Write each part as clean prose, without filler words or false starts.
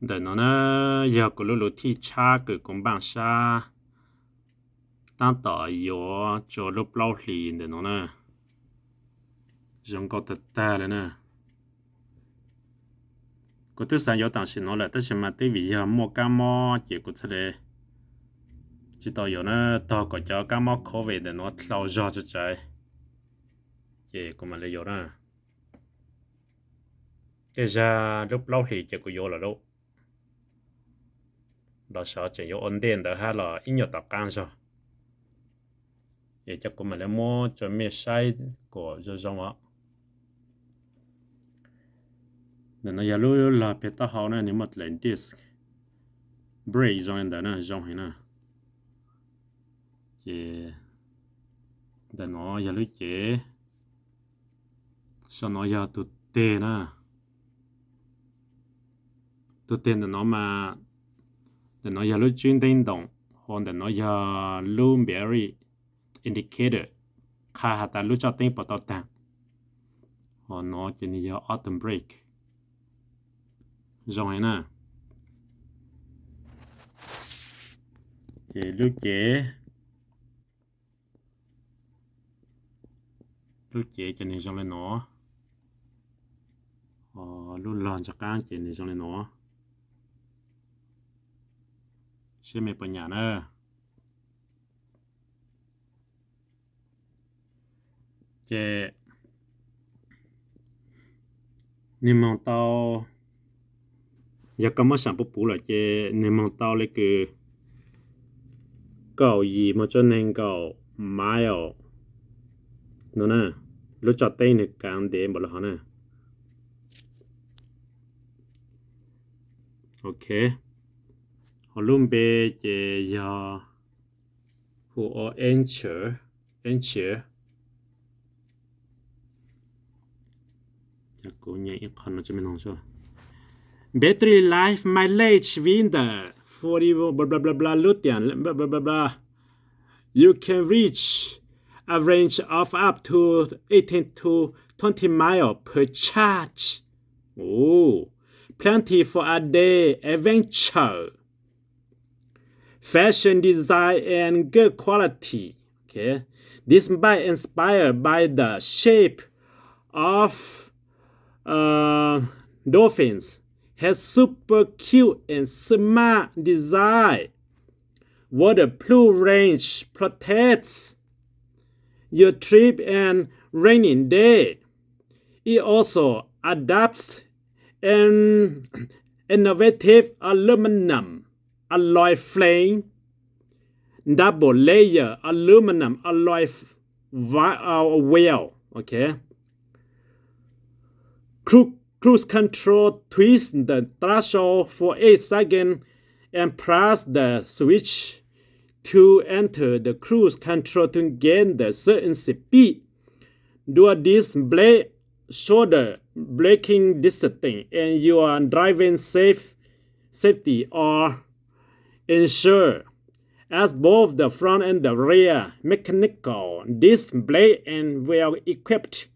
để nó giờ của lũ thi cha cứ cũng bằng sa tăng tỏ yếu cho lúc lâu thì để nó nè dùng có thật ta đấy nè có thứ sáng yếu tăng xin nó là tất nhiên mà tới vì giờ mua cá mò chỉ có thế đấy chỉ tao yếu nó tao có cho cá mò khó về để nó lâu ra cho trái chỉ có mà lấy yếu nè cái ra lúc lâu thì chỉ có yếu là đâu đó sợ chỉ yếu ổn định đó hay là ít nhiều tập can rồi vậy chắc cũng mà lấy mua cho mấy sai của cho giống á nên nó giờ lúc là biết tao học này nếu mà lên disk break giống đó nè giống thế nè chị để nó giờ lúc chị sau nó giờ tụt tiền nè tụt tiền để nó mà để nó giờ lúc chuyển điện động hoặc để nó giờ lúc berry indicator khai hạt ta lúc cho tiền bắt đầu tăng hoặc nó chỉ là giờ autumn break giống thế nè chị lúc chị cho nên trong lên nó lúc lon cho các chị nên trong lên nó xem mẹ bên nhà nữa chị niềm mong tao giờ có mất sản phẩm bù là chị niềm mong tao lấy cái cầu gì mà cho nên cầu mile nó nè lúc cho tên thì càng để một lần nè ok họ luôn về chị giờ hồ enter chắc cũng nhảy con nó cho mình không sao battery life mileage window 40 blah blah blah blah lút tiền blah blah blah blah you can reach a range of up to 18 to 20 miles per charge. Oh, plenty for a day adventure. Fashion design and good quality. Okay, this bike inspired by the shape of dolphins has super cute and smart design. Waterproof range protects your trip and raining day. It also adapts an innovative aluminum alloy frame, double layer aluminum alloy wheel. Okay. Cruise control twist the throttle for 8 seconds and press the switch to enter the cruise control to gain the certain speed. Do display shoulder braking distance and your driving safety are ensured as both the front and the rear mechanical display and well equipped.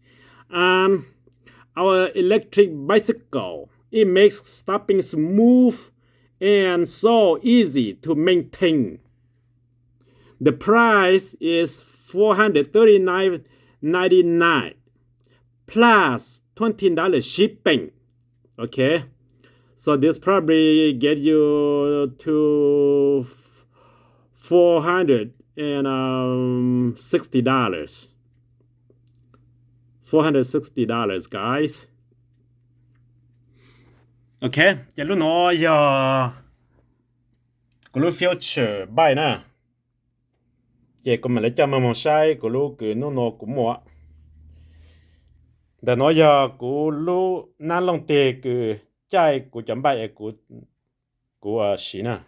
Our electric bicycle, it makes stopping smooth and so easy to maintain. The price is $439.99 plus $20 shipping. Okay, so this probably get you to $460. $460, guys. Okay, giờ lúc nó giờ của lúc future buy nè. Chị cũng mình lấy cho mà sai của lúc cứ nó cũng mua. Để nói giờ của lúc nan long tê cứ chạy của chấm bài của xí nè.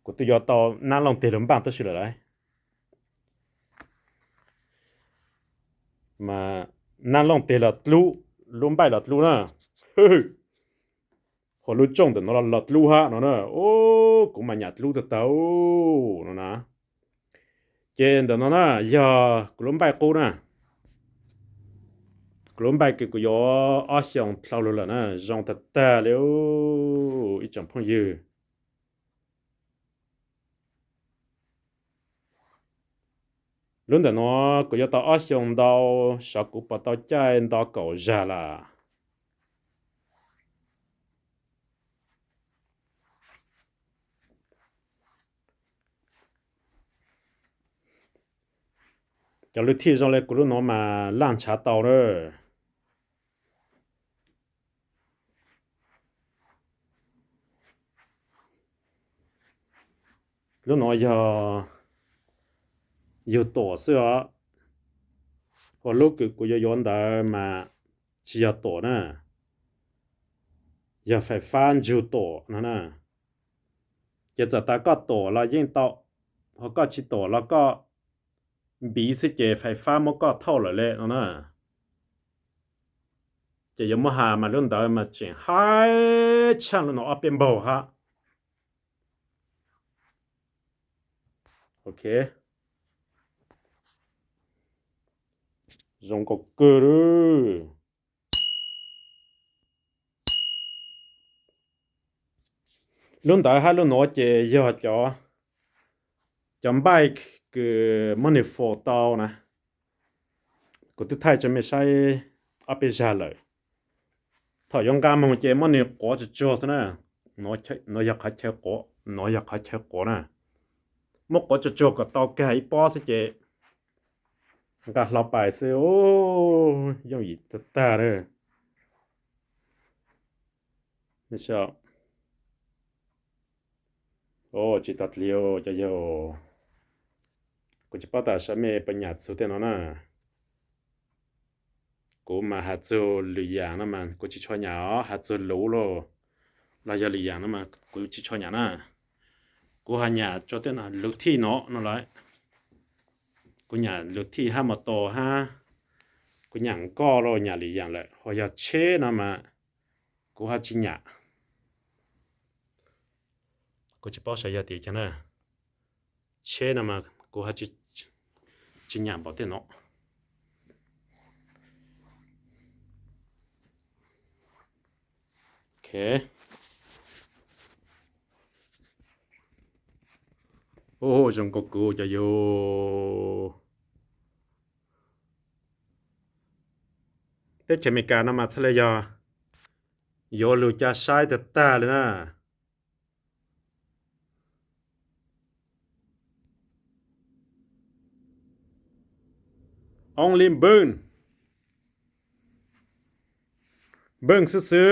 Của tôi giờ tao nan long tê lắm bằng tôi xử lại. Mà nan long tê là luôn bài là nè. Họ lúc trông thì nó là lọt lưu ha nó nè. Ô cũng mà nhặt lưu được tao nó nè. Trên đó nó nè giờ cũng bài cô nè. Glom bài cái của gió ở trong sau luôn là nè dòng thật ta liu ít chẳng phong dư luôn đó nó của gió tao ở trong đào sao cũng bắt tao chạy đào cầu ra là cho lúc thi trong lại của nó mà lan trả tàu rồi lúc nó giờ tổ xưa hoặc lúc cái của gió gió đó mà chỉ giờ tổ nè giờ phải phan dù tổ nữa nè giờ ta có tổ là yên tàu họ có chỉ tổ là có bị sẽ chế phải pha một có thâu lại lệ nó nè chế giống hà mà luôn đó mà chuyện hai chăng nó ở bên bầu ha ok dùng có cơ rồi luôn đó ha luôn nói chế giờ cho chấm bài cái manifold tao nè có thứ thay cho mình sai ở bên ra lại thọ dùng cái mà chế mani có cho cho nè nóอยากให้เช็คก็nóอยากให้เช็คก็nè một có cho cái tao cái bỏ sẽ chế cái lão bài sẽ ô dùng gì tất ta rồiไม่ชอบโอ้จิตตัดเลี้ยวจะโยกูจะป้าตาฉันไม่ปัญญาสุดเท่านั้นนะกูมาหาจูหรืออย่างนั้นมันกูจะช่วยหยาหาจูรู้โลเราจะหรืออย่างนั้นมันกูจะช่วยหยานะกูหาหยาจนเท่านั้นลุกที่เนาะนั่นแหละกูหยาลุกที่ห้ามาโตห้ากูหยางก็โลหยาหรืออย่างเลยพออยากเช่นะมากูหาจิหยากูจะป้าใช้ยาตีจังนะเช่นะมากูหาจิหยาบอกเท่าเนาะโอเคโอ้จงกูจะโยแต่เคมีการนำมาทะเลยาโยลูจะใช้แต่ตาเลยนะ only burn ซื้อ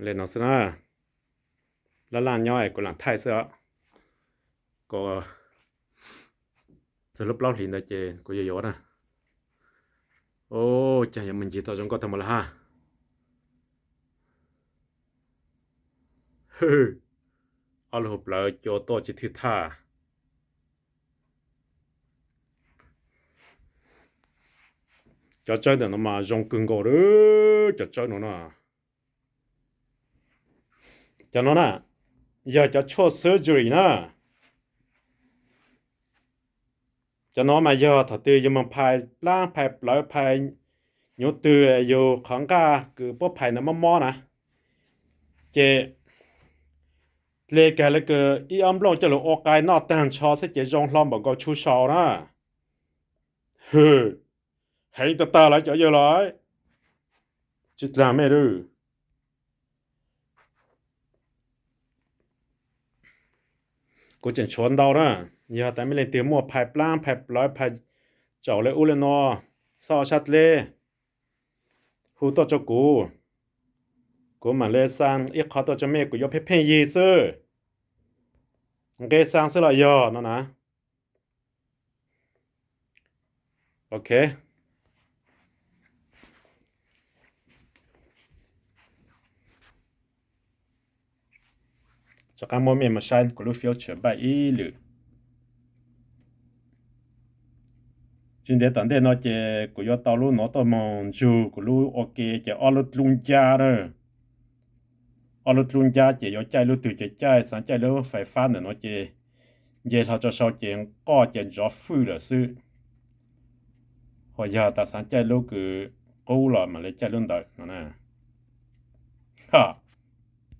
เล่นเอาซะนะแล้วล่างย่อยกูหลังไทยเสื้อก็สรุปเล่าหลินได้เจกูจะโยนนะโอ้ใจยังมันจีต่อจงก็ทำมาละฮะเฮ้ยเอาลูกเปล่าโจโตจิตทิท่าจะใจเดี๋ยวน้ำมาจงกึ่งก็รู้จะใจหนูนะจะน้องนะอยากจะช่วย surgery นะจะน้องมาอยากถ้าตียังมันพายล่างพายปล่อยพายยุติอยู่ของกาคือพวกพายน้ำมอนะเจเลยแกเลยก็อีอัมลงจะหลุดออกไกลนอกแต่งชอสิเจจงลองบอกก็ชูชอนะเฮ้ยให้ตา来จะเยอะเลยจิตลาไม่รู้กูจะชวนเรานะอย่าแต่ไม่เลยเตรียมมัวพายปล้างพายปล่อยพายเจ้าเลยอุเลนอซอชัดเลยหูตัวเจ้ากูมาเลยสร้างอีกข้อตัวเจ้าแม่กูยกเพ่งยีซื้อเกสร้างซื้อละยอนะนะโอเคจากการโมเมนต์มาใช้กูรู้ฟิลเฉยไปอีหรือจริงเดี๋ยวตอนเด็กน้อยเจกูยอตอรู้น้อตัวมองจูกูรู้โอเคจะออลุลุงจาเนอ ở lúc luôn gia chỉ có chạy lúc từ chạy sáng chạy lúc phải phát nữa nó chỉ giờ họ cho sau chỉ có chỉ cho phu là sự họ giờ ta sáng chạy lúc cứ cố là mà lấy chạy luôn đợi nó nè ha